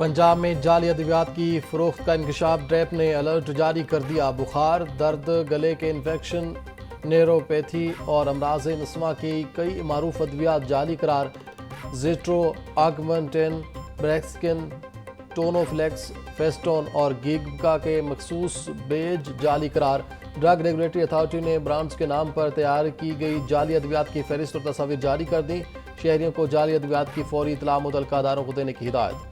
पंजाब में जाली अद्वियात की फरोख्त का इंकशाफ। ड्रेप ने अलर्ट जारी कर दिया। बुखार, दर्द, गले के इन्फेक्शन, नेरोपैथी और अमराज नस्मा की कई मारूफ अद्वियात जाली करार। जिट्रो, आगमेंटेन, ब्रेक्सकिन, टोनोफ्लेक्स, फेस्टोन और गिगा के मखसूस बेज जाली करार। ड्रग रेगुलेटरी अथॉरिटी ने ब्रांड्स के नाम पर तैयार की गई जाली अद्वियात की फहरिस्त और तस्वीर जारी कर दी। शहरियों को जाली अद्वियात की फौरी इतला मुतल्लिका अदारों को देने की हिदायत।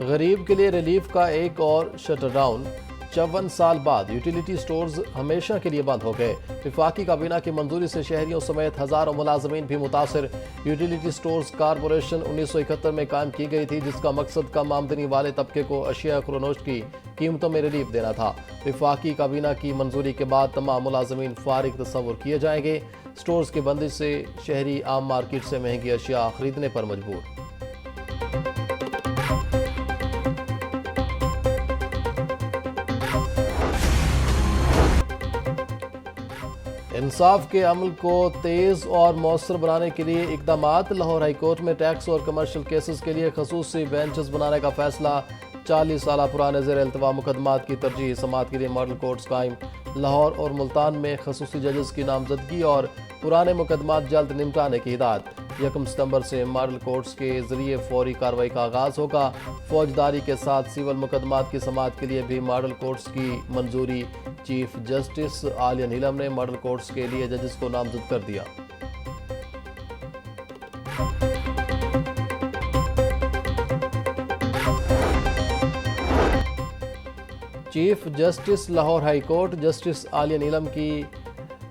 गरीब के लिए रिलीफ का एक और शटरडाउन। 54 साल बाद यूटिलिटी स्टोर्स हमेशा के लिए बंद हो गए। विफाकी काबीना की मंजूरी से शहरियों समेत हजारों मुलाजमीन भी मुतासर। यूटिलिटी स्टोर्स कारपोरेशन 1971 में कायम की गई थी, जिसका मकसद कम आमदनी वाले तबके को अशिया खुरनोश की कीमतों में रिलीफ देना था। विफाकी काबीना की मंजूरी के बाद तमाम मुलाजमीन फारिग तस्वुर किए जाएंगे। स्टोर्स की बंदिश से शहरी आम मार्केट से महंगी अशिया खरीदने पर मजबूर। इंसाफ के अमल को तेज और मौसर बनाने के लिए इकदामात। लाहौर हाई कोर्ट में टैक्स और कमर्शियल केसेस के लिए खसूसी बेंचेस बनाने का फैसला। 40 साल पुराने ज़ेर इल्तवा मुकदमात की तरजीह समात के लिए मॉडल कोर्ट्स कायम। लाहौर और मुल्तान में खसूसी जजेस की नामजदगी और पुराने मुकदमात जल्द निपटाने की हिदायत। 1 सितंबर से मॉडल कोर्ट्स के जरिए फौरी कार्रवाई का आगाज होगा। फौजदारी के साथ सिविल मुकदमात की समात के लिए भी मॉडल कोर्ट्स की मंजूरी। चीफ जस्टिस आलिया नीलम ने मॉडल कोर्ट्स के लिए जजेस को नामजद कर दिया। Chief justice Lahore high court justice Aalia Neelam की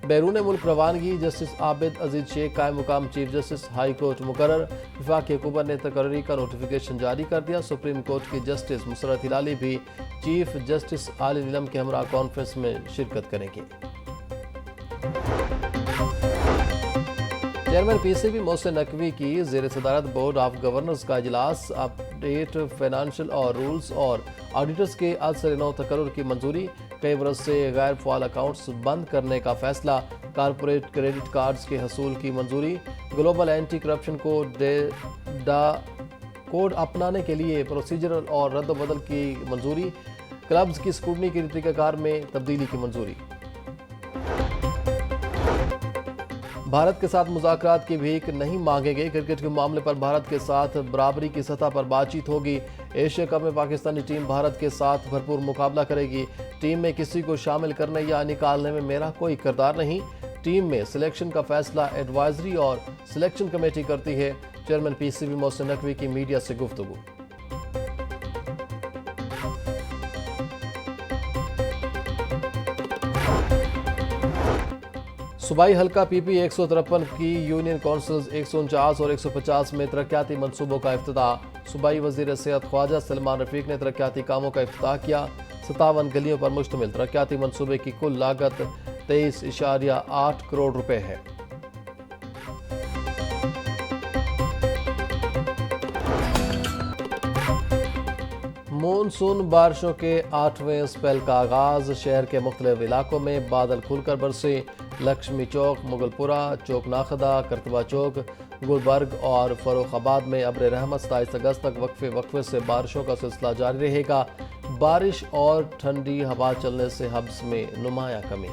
बैरून मुल्क रवानगी। जस्टिस आबिद अजीज शेख कायम मुकाम चीफ जस्टिस हाई कोर्ट मुकर्रर। वफाकी हुकूमत ने तकर्री का नोटिफिकेशन जारी कर दिया। सुप्रीम कोर्ट की जस्टिस मुसरत हिलाली भी चीफ जस्टिस आलिया नीलम के हमरा कॉन्फ्रेंस में शिरकत करेंगे। चेयरमैन पीसीबी मोहसिन नकवी की ज़ेर सदारत बोर्ड ऑफ गवर्नर्स का इजलास। अपडेट फाइनेंशियल और रूल्स और ऑडिटर्स के अदसर नौ तकर्रुर की मंजूरी। कई बरस से गैर फाल अकाउंट्स बंद करने का फैसला। कारपोरेट क्रेडिट कार्ड्स के हसूल की मंजूरी। ग्लोबल एंटी करप्शन कोड अपनाने के लिए प्रोसीजरल और रद्द-बदल की मंजूरी। क्लब्स की स्क्रूटनी के तरीक़ाकार में तब्दीली की मंजूरी। भारत के साथ मुज़ाकरात की भीख नहीं मांगेंगे। क्रिकेट के मामले पर भारत के साथ बराबरी की सतह पर बातचीत होगी। एशिया कप में पाकिस्तानी टीम भारत के साथ भरपूर मुकाबला करेगी। टीम में किसी को शामिल करने या निकालने में मेरा कोई किरदार नहीं। टीम में सिलेक्शन का फैसला एडवाइजरी और सिलेक्शन कमेटी करती है। चेयरमैन पीसीबी मोहसिन नकवी की मीडिया से गुफ्तगू। सूबाई हल्का पीपी 153 की यूनियन काउंसिल्स 149 और 150 में तरक्याती मनसूबों का इफ्तिताह। सूबाई वजीर सेहत ख्वाजा सलमान रफीक ने तरक्याती कामों का इफ्तिताह किया। 57 गलियों पर मुश्तमिल तरक्याती मनसूबे की कुल लागत 23.8 करोड़ रुपए है। मानसून बारिशों के 8वें स्पेल का आगाज। शहर के मुख्तलिफ इलाकों में बादल खुलकर बरसे। लक्ष्मी चौक, मुगलपुरा, चौक नाखदा, करतबा चौक, गुलबर्ग और फरोखाबाद में अब्र रहमत 27 अगस्त तक वक्फे से बारिशों का सिलसिला जारी रहेगा। बारिश और ठंडी हवा चलने से हब्स में नुमाया कमी।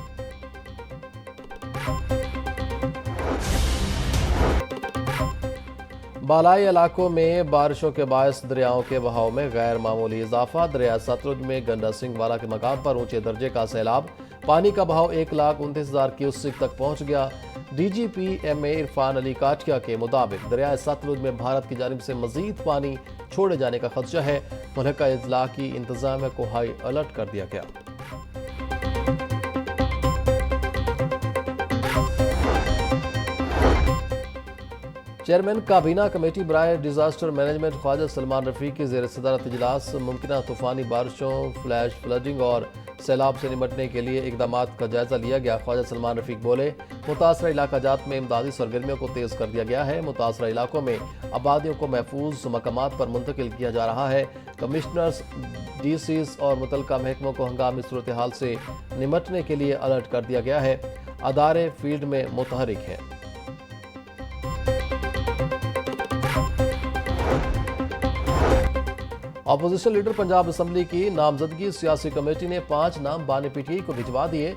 बालाई इलाकों में बारिशों के बायस दरियाओं के बहाव में गैर मामूली इजाफा। दरिया सतलुज में गंडा सिंह वाला के मकाम पर ऊंचे दर्जे का सैलाब। पानी का बहाव 1,29,000 क्यूसेक तक पहुंच गया। डीजीपी एमए इरफान अली काटिया के मुताबिक दरिया सतलुज में भारत की जानिब से मजीद पानी छोड़े जाने का खदशा है। मुल्का इजला की इंतजामिया को हाई अलर्ट कर दिया गया। चेयरमैन काबीना कमेटी बराए डिजास्टर मैनेजमेंट ख्वाजा सलमान रफीक की ज़ेर सदारत इजलास। मुमकिन तूफानी बारिशों, फ्लैश फ्लडिंग और सैलाब से निपटने के लिए इकदामात का जायजा लिया गया। ख्वाजा सलमान रफीक बोले, मुतासरा इलाका जात में इमदादी सरगर्मियों को तेज कर दिया गया है। मुतासरा इलाकों में आबादियों को महफूज मकामात पर मुंतकिल किया जा रहा है। कमिश्नर्स, डीसीज और मुतलका महकमों को हंगामी सूरत हाल से निपटने के लिए अलर्ट कर दिया गया है। अदारे फील्ड में मुतहरिक हैं। अपोजिशन लीडर पंजाब असम्बली की नामजदगी सियासी कमेटी ने 5 नाम बानी पीटीआई को भिजवा दिए।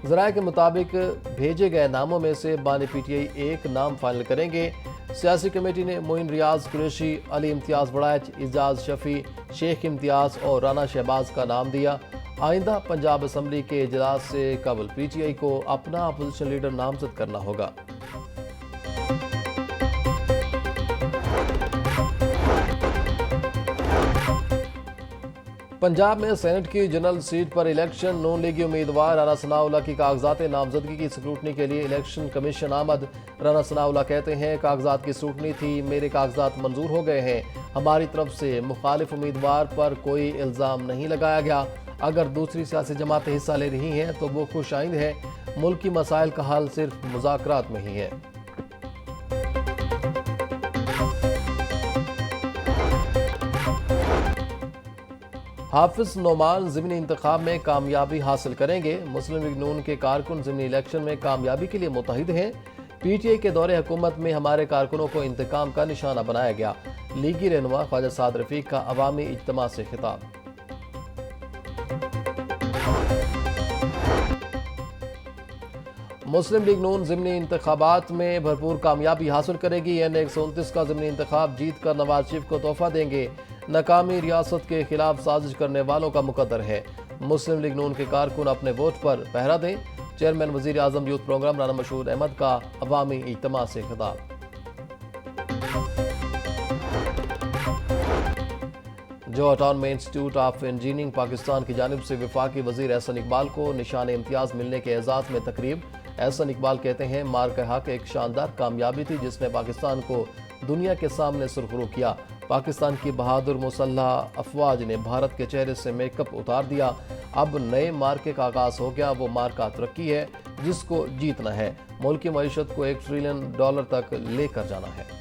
जराये के मुताबिक भेजे गए नामों में से बानी पीटीआई एक नाम फाइनल करेंगे। सियासी कमेटी ने मोइन रियाज कुरैशी, अली इम्तियाज बड़ाइच, इजाज शफी, शेख इम्तियाज और राना शहबाज का नाम दिया। आइंदा पंजाब असम्बली के इजलास से कबल पीटीआई को अपना अपोजिशन लीडर नामजद करना होगा। पंजाब में सेनेट की जनरल सीट पर इलेक्शन नून लीगी उम्मीदवार राना सनाउल्लाह की कागजात नामजदगी की स्क्रूटनी के लिए इलेक्शन कमीशन आमद। राना सनाउल्लाह कहते हैं, कागजात की स्क्रूटनी थी, मेरे कागजात मंजूर हो गए हैं। हमारी तरफ से मुखालिफ उम्मीदवार पर कोई इल्ज़ाम नहीं लगाया गया। अगर दूसरी सियासी जमातें हिस्सा ले रही हैं तो वो खुशाइंद है। मुल्क की मसाइल का हल सिर्फ मुज़ाकरात में ही है। हाफिज नोमान ज़िमनी इंतखाब में कामयाबी हासिल करेंगे। मुस्लिम लीग नून के कारकुन ज़िमनी इलेक्शन में कामयाबी के लिए मुतहिद हैं। पीटीआई के दौरे हुकूमत में हमारे कारकुनों को इंतकाम का निशाना बनाया गया। लीगी रहनुमा ख्वाजा साद रफीक का अवामी इज्तिमा से खिताब। मुस्लिम लीग नून ज़िमनी इंतखाबात में भरपूर कामयाबी हासिल करेगी। N129 का ज़िमनी इंतखाब जीत कर नवाज शरीफ को तोहफा देंगे। नाकामी रियासत के खिलाफ साजिश करने वालों का मुकद्दर है। मुस्लिम लीग नून के कारकुन अपने वोट पर पहरा दें। चेयरमैन वजीर आजम यूथ प्रोग्राम राना मशहूर अहमद का अवामी इज्तिमा से खिताब। जो अटॉन में इंस्टीट्यूट ऑफ इंजीनियरिंग पाकिस्तान की जानिब से वफाकी वजीर एहसन इकबाल को निशान इम्तियाज मिलने के एजाज में तकरीब। एहसन इकबाल कहते हैं, मार्क हक एक शानदार कामयाबी थी जिसने पाकिस्तान को दुनिया के सामने सुरखरू किया। पाकिस्तान की बहादुर मुसल्लह अफवाज ने भारत के चेहरे से मेकअप उतार दिया। अब नए मार्के का आगाज हो गया। वो मार्का तरक्की है जिसको जीतना है। मुल्क की मईशत को $1 ट्रिलियन तक लेकर जाना है।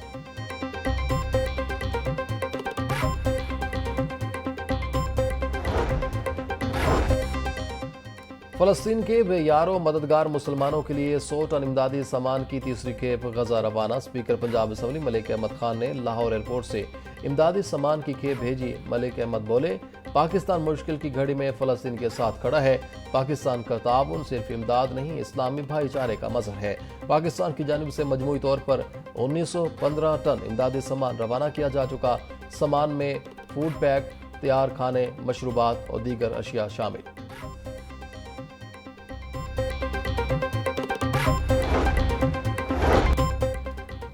फलस्तीन के बेयारो मददगार मुसलमानों के लिए 100 टन इमदादी सामान की तीसरी खेप गजा रवाना। स्पीकर पंजाब असम्बली मलिक अहमद खान ने लाहौर एयरपोर्ट से इमदादी सामान की खेप भेजी। मलिक अहमद बोले, पाकिस्तान मुश्किल की घड़ी में फलस्तीन के साथ खड़ा है। पाकिस्तान का ताउन सिर्फ इमदाद नहीं, इस्लामी भाईचारे का मजहर है। पाकिस्तान की जानिब से मजमूई तौर पर 1915 टन इमदादी सामान रवाना किया जा चुका। सामान में फूड पैक, तैयार खाने, मशरूबात और दीगर अशिया शामिल।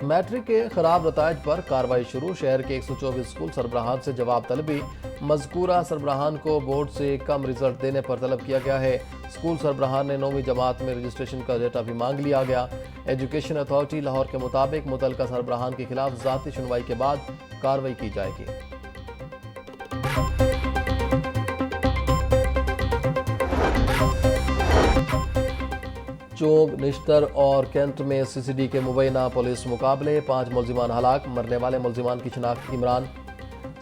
मैट्रिक के खराब नताइज पर कार्रवाई शुरू। शहर के 124 स्कूल सरबराहान से जवाब तलबी। मज़कूरा सरबराहान को बोर्ड से कम रिजल्ट देने पर तलब किया गया है। स्कूल सरबराहान ने 9वीं जमात में रजिस्ट्रेशन का डेटा भी मांग लिया गया। एजुकेशन अथॉरिटी लाहौर के मुताबिक मुतल्लिका सरबराहान के खिलाफ ज़ाती सुनवाई के बाद कार्रवाई की जाएगी। चोंग, निश्तर और कैंट में CCD के मुबैना पुलिस मुकाबले। 5 मुलजिमान हलाक। मरने वाले मुलजिमान की शिनाख्त इमरान,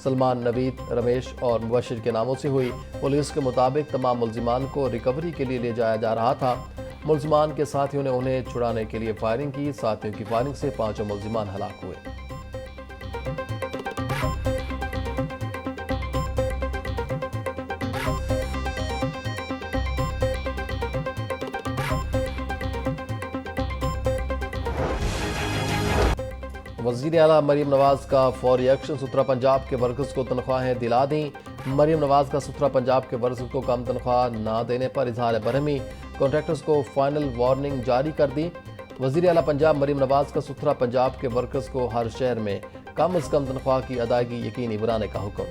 सलमान, नवीद, रमेश और मुबशिर के नामों से हुई। पुलिस के मुताबिक तमाम मुलजिमान को रिकवरी के लिए ले जाया जा रहा था। मुलजिमान के साथियों ने उन्हें छुड़ाने के लिए फायरिंग की। साथियों की फायरिंग से 5 मुलजिमान हलाक हुए। वज़ीर आला मरीम नवाज का फौरी एक्शन। सुथरा पंजाब के वर्कर्स को तनख्वाहें दिला दी। मरीम नवाज का सुथरा पंजाब के वर्कर्स को कम तनख्वाह ना देने पर इजहार बरहमी। कॉन्ट्रैक्टर्स को फाइनल वार्निंग जारी कर दी। वज़ीर आला पंजाब मरीम नवाज का सुथरा पंजाब के वर्कर्स को हर शहर में कम से कम तनख्वाह की अदायगी यकीनी बनाने का हुक्म।